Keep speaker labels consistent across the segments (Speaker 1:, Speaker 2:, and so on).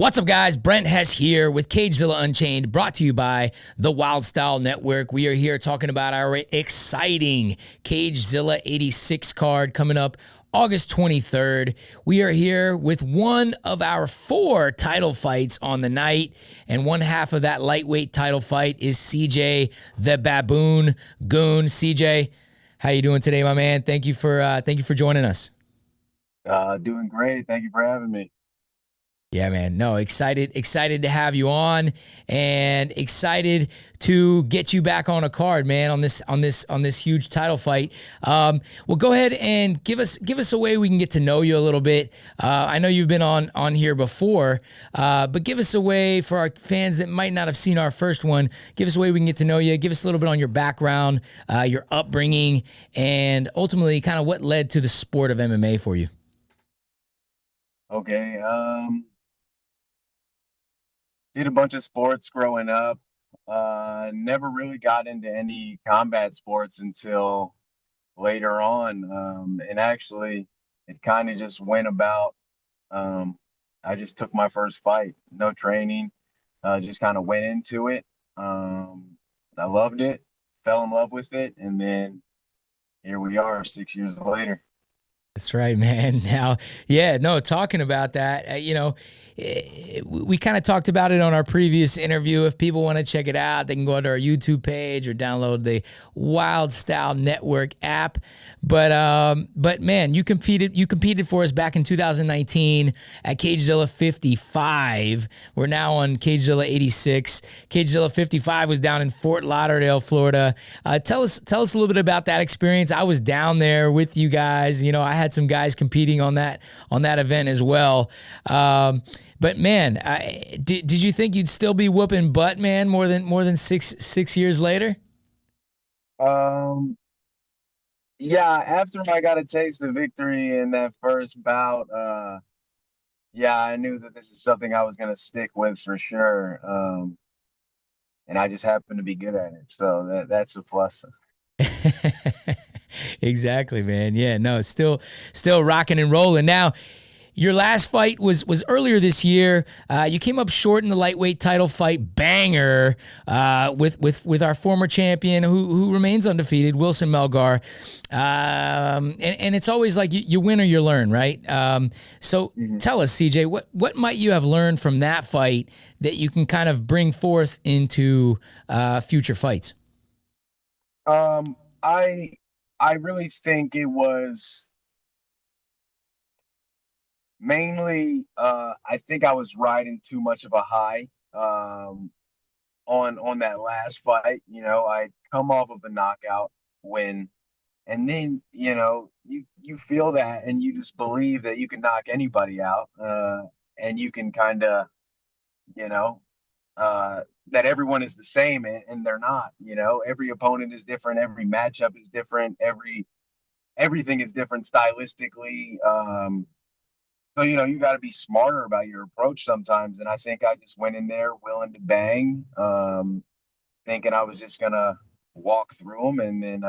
Speaker 1: What's up, guys? Brent Hess here with Cagezilla Unchained, brought to you by the Wild Style Network. We are here talking about our exciting Cagezilla 86 card coming up August 23rd. We are here with one of our 4 title fights on the night, and one half of that lightweight title fight is CJ the Baboon Goon. CJ, how you doing today, my man? Thank you for joining us.
Speaker 2: Doing great. Thank you for having me.
Speaker 1: Yeah, man. No, excited to have you on, and excited to get you back on a card, man, on this huge title fight. Well, go ahead and give us a way we can get to know you a little bit. I know you've been on here before, but give us a way for our fans that might not have seen our first one. Give us a way we can get to know you. Give us a little bit on your background, your upbringing, and ultimately kind of what led to the sport of MMA for you.
Speaker 2: Okay. Did a bunch of sports growing up. Never really got into any combat sports until later on. And actually, it kind of just went about. I just took my first fight, no training, just kind of went into it. I loved it, fell in love with it, and then here we are 6 years later.
Speaker 1: That's right, man. Now, yeah, no, talking about that, we kind of talked about it on our previous interview. If people want to check it out, they can go to our YouTube page or download the Wild Style Network app. But man, you competed for us back in 2019 at Cagezilla 55. We're now on Cagezilla 86. Cagezilla 55 was down in Fort Lauderdale, Florida. Tell us a little bit about that experience. I was down there with you guys. I had some guys competing on that event as well. But man, did you think you'd still be whooping butt, man, more than six years later?
Speaker 2: Yeah, after I got a taste of victory in that first bout, yeah, I knew that this is something I was going to stick with for sure. And I just happened to be good at it. So that's a plus.
Speaker 1: Exactly, man. Yeah, no, still rocking and rolling. Now, your last fight was earlier this year. You came up short in the lightweight title fight, banger, with our former champion who remains undefeated, Wilson Melgar. And it's always like you win or you learn, right? So tell us, CJ, what might you have learned from that fight that you can kind of bring forth into future fights?
Speaker 2: I really think it was mainly I think I was riding too much of a high on that last fight. I come off of a knockout win, and then you feel that and you just believe that you can knock anybody out, and you can kind of you know that everyone is the same, and they're not. Every opponent is different, every matchup is different, everything is different stylistically. So, you got to be smarter about your approach sometimes. And I think I just went in there willing to bang, thinking I was just going to walk through them. And then,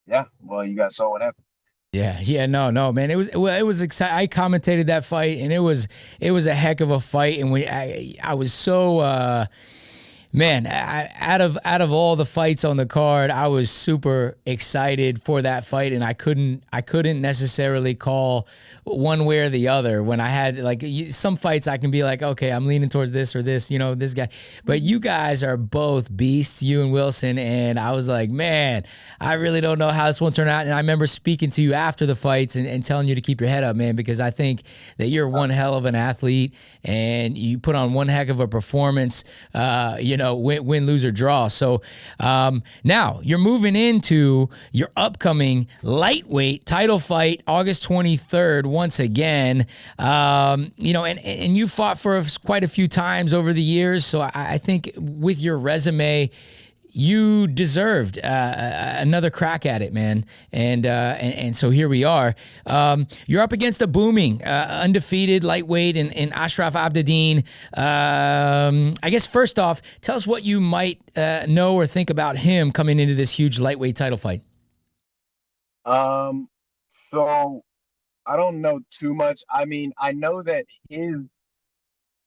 Speaker 2: yeah, well, you guys saw what happened.
Speaker 1: Yeah, no, man. It was exciting. I commentated that fight, and it was a heck of a fight. And I was so, man, out of all the fights on the card, I was super excited for that fight, and I couldn't necessarily call one way or the other. When I had some fights, I can be like, okay, I'm leaning towards this or this, this guy. But you guys are both beasts, you and Wilson, and I was like, man, I really don't know how this will turn out. And I remember speaking to you after the fights and telling you to keep your head up, man, because I think that you're one hell of an athlete, and you put on one heck of a performance. Win, lose, or draw. So now you're moving into your upcoming lightweight title fight, August 23rd, once again. And you fought for us quite a few times over the years. So I think with your resume, you deserved another crack at it, man. And so here we are. You're up against a booming, undefeated lightweight in Ashraf Abdedin. I guess first off, tell us what you might know or think about him coming into this huge lightweight title fight.
Speaker 2: So I don't know too much. I mean, I know that his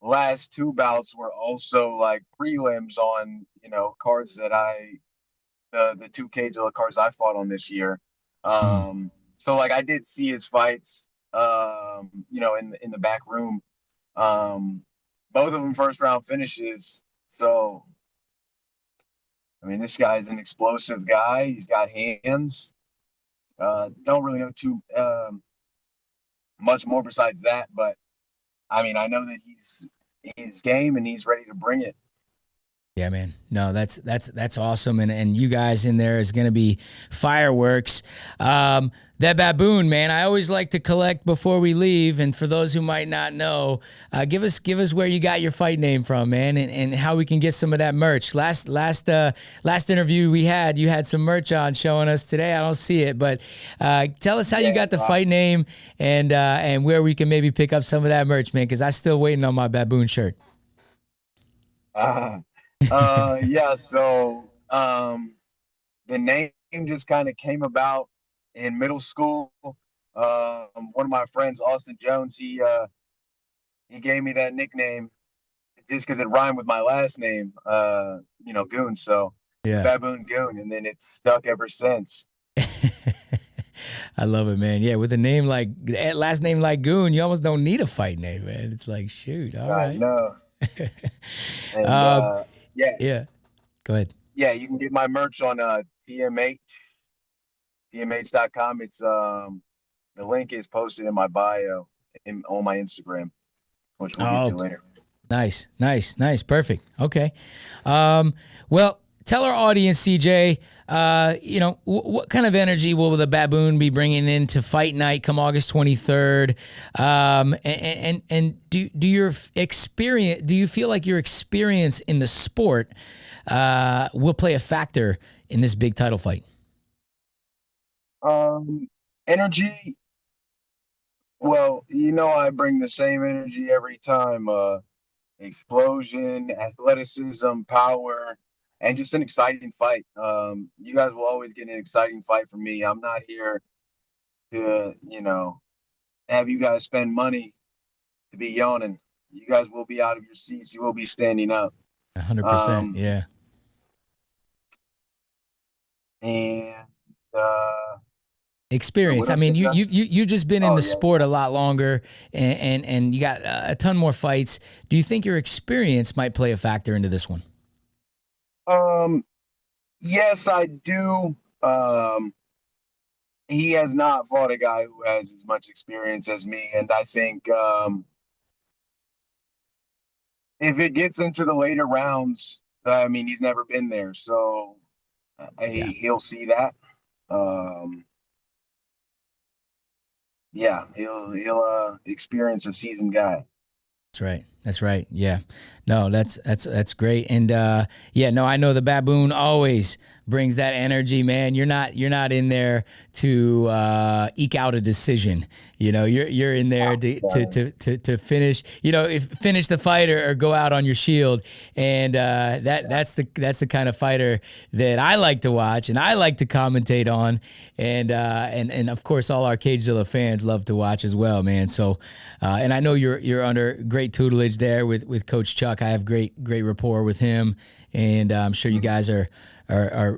Speaker 2: last two bouts were also like prelims on, cards that the two Cagezilla cards I fought on this year.
Speaker 1: Mm.
Speaker 2: So like I did see his fights, in the back room. Um, both of them first round finishes. So I mean, this guy's an explosive guy. He's got hands. Don't really know too much more besides that, but I mean, I know that he's game and he's ready to bring it.
Speaker 1: Yeah, man. No, that's awesome, and you guys in there is going to be fireworks. That baboon, man. I always like to collect before we leave, and for those who might not know, give us where you got your fight name from, man, and how we can get some of that merch. Last interview we had, you had some merch on showing us today. I don't see it, but tell us how you got the fight name and where we can maybe pick up some of that merch, man, because I'm still waiting on my baboon shirt.
Speaker 2: Uh, yeah. So the name just kind of came about in middle school. One of my friends, Austin Jones, he gave me that nickname just because it rhymed with my last name, Goon. So the
Speaker 1: Yeah.
Speaker 2: Baboon Goon, and then it's stuck ever since.
Speaker 1: I love it, man. Yeah, with a name like last name like Goon, you almost don't need a fight name, man. It's like, shoot, all
Speaker 2: I
Speaker 1: right.
Speaker 2: know. And
Speaker 1: Um,
Speaker 2: yeah,
Speaker 1: yeah, go ahead.
Speaker 2: yeah, you can get my merch on tmh.com. It's the link is posted in my bio on my Instagram, which we'll get
Speaker 1: Oh,
Speaker 2: to later.
Speaker 1: nice, nice, nice, perfect. Okay. Well, tell our audience, CJ. What kind of energy will the baboon be bringing into fight night come August 23rd? And do your experience? Do you feel like your experience in the sport will play a factor in this big title fight?
Speaker 2: Energy. Well, I bring the same energy every time. Explosion, athleticism, power, and just an exciting fight. You guys will always get an exciting fight from me. I'm not here to, have you guys spend money to be yawning. You guys will be out of your seats. You will be standing up.
Speaker 1: 100%.
Speaker 2: Um,
Speaker 1: Yeah.
Speaker 2: and uh, what
Speaker 1: Experience. I
Speaker 2: else
Speaker 1: mean,
Speaker 2: did
Speaker 1: you
Speaker 2: you
Speaker 1: you
Speaker 2: ask?
Speaker 1: you you've just been in
Speaker 2: Oh
Speaker 1: the
Speaker 2: yeah,
Speaker 1: sport a lot longer, and you got a ton more fights. Do you think your experience might play a factor into this one?
Speaker 2: yeah. Yes, I do. He has not fought a guy who has as much experience as me, and I think if it gets into the later rounds, I mean, he's never been there, so
Speaker 1: Yeah.
Speaker 2: he'll see that. Um, yeah, he'll experience a seasoned guy.
Speaker 1: That's right. That's right. Yeah. No, that's great. And yeah, no, I know the baboon always brings that energy, man. You're not in there to eke out a decision. You're in there to finish, if finish the fight or go out on your shield. And that's the kind of fighter that I like to watch and I like to commentate on. And of course all our Cagezilla fans love to watch as well, man. So and I know you're under great tutelage there with Coach Chuck. I have great rapport with him, and I'm sure you guys are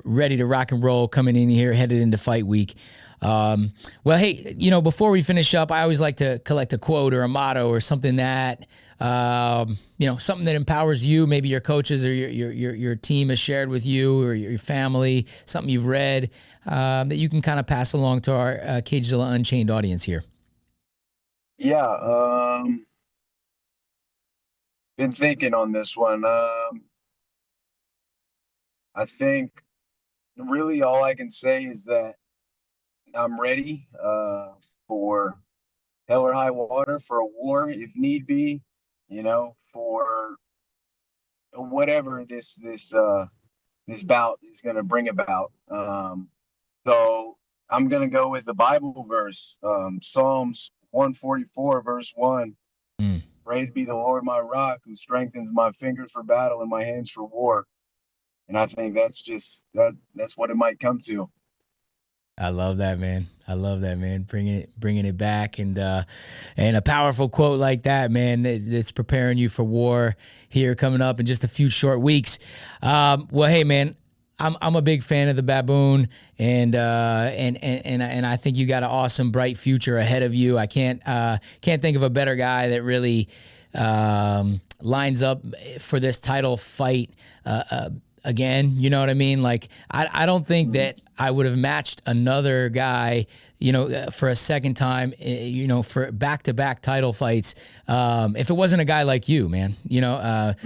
Speaker 1: ready to rock and roll coming in here, headed into fight week. Well, hey, before we finish up, I always like to collect a quote or a motto or something that something that empowers you, maybe your coaches or your team has shared with you or your family, something you've read that you can kind of pass along to our Cagezilla Unchained audience here.
Speaker 2: Yeah, been thinking on this one. I think really all I can say is that I'm ready for hell or high water, for a war if need be, for whatever this bout is going to bring about. So I'm going to go with the Bible verse, Psalms 144, verse 1.
Speaker 1: Mm.
Speaker 2: Praise be the Lord, my rock, who strengthens my fingers for battle and my hands for war. And I think that's just that's what it might come to.
Speaker 1: I love that, man. I love that, man. Bringing it back, and a powerful quote like that, man. It's preparing you for war here coming up in just a few short weeks. Well, hey, man. I'm a big fan of the Baboon, and I think you got an awesome, bright future ahead of you. I can't think of a better guy that really lines up for this title fight again. You know what I mean? Like, I don't think that I would have matched another guy, for a second time, for back-to-back title fights, if it wasn't a guy like you, man.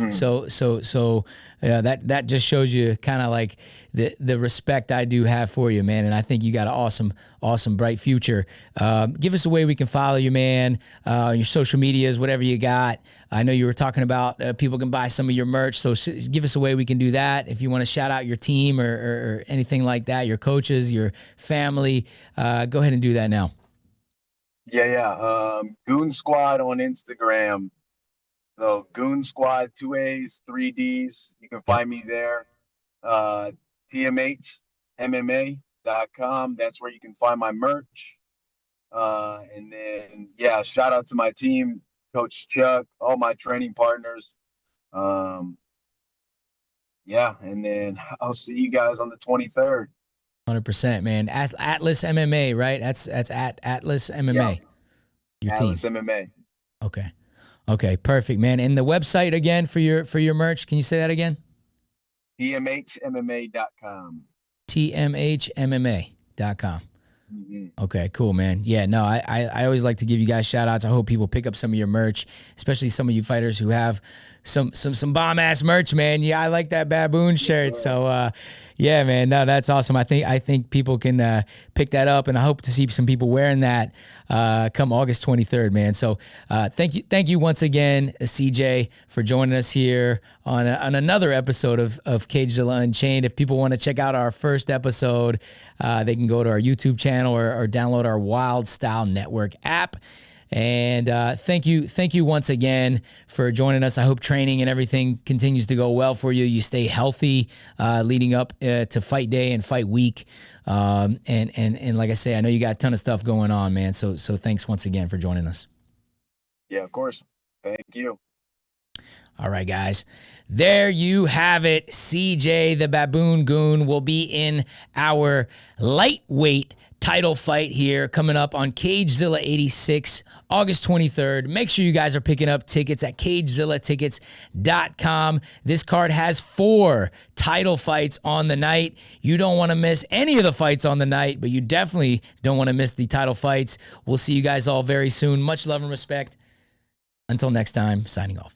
Speaker 1: So that just shows you kind of like the respect I do have for you, man. And I think you got an awesome, bright future. Give us a way we can follow you, man. Your social medias, whatever you got. I know you were talking about people can buy some of your merch, so give us a way we can do that. If you want to shout out your team or anything like that, your coaches, your family, go ahead and do that now.
Speaker 2: Yeah. Goon Squad on Instagram. So Goon Squad, 2 A's, 3 D's. You can find me there. TMHMMA.com. That's where you can find my merch. And then, shout out to my team, Coach Chuck, all my training partners. And then I'll see you guys on the 23rd.
Speaker 1: 100%, man. Atlas MMA, right? That's at Atlas MMA. Your
Speaker 2: Atlas
Speaker 1: team.
Speaker 2: MMA.
Speaker 1: Okay, perfect, man. And the website again for your merch, can you say that again?
Speaker 2: TMHMMA.com.
Speaker 1: TMHMMA.com.
Speaker 2: Mm-hmm.
Speaker 1: Okay, cool, man. Yeah, no, I always like to give you guys shout outs. I hope people pick up some of your merch, especially some of you fighters who have some bomb ass merch, man. Yeah, I like that Baboon shirt. So yeah, man, no, that's awesome. I think people can pick that up, and I hope to see some people wearing that come August 23rd, man. So thank you once again, CJ, for joining us here on another episode of Cagezilla Unchained. If people want to check out our first episode, they can go to our YouTube channel or download our Wild Style Network app. And thank you once again for joining us. I hope training and everything continues to go well for you. You stay healthy leading up to fight day and fight week. And like I say, I know you got a ton of stuff going on, man. So thanks once again for joining us.
Speaker 2: Yeah, of course. Thank you.
Speaker 1: All right, guys. There you have it. CJ the Baboon Goon will be in our lightweight title fight here coming up on Cagezilla 86, August 23rd. Make sure you guys are picking up tickets at CagezillaTickets.com. This card has 4 title fights on the night. You don't want to miss any of the fights on the night, but you definitely don't want to miss the title fights. We'll see you guys all very soon. Much love and respect. Until next time, signing off.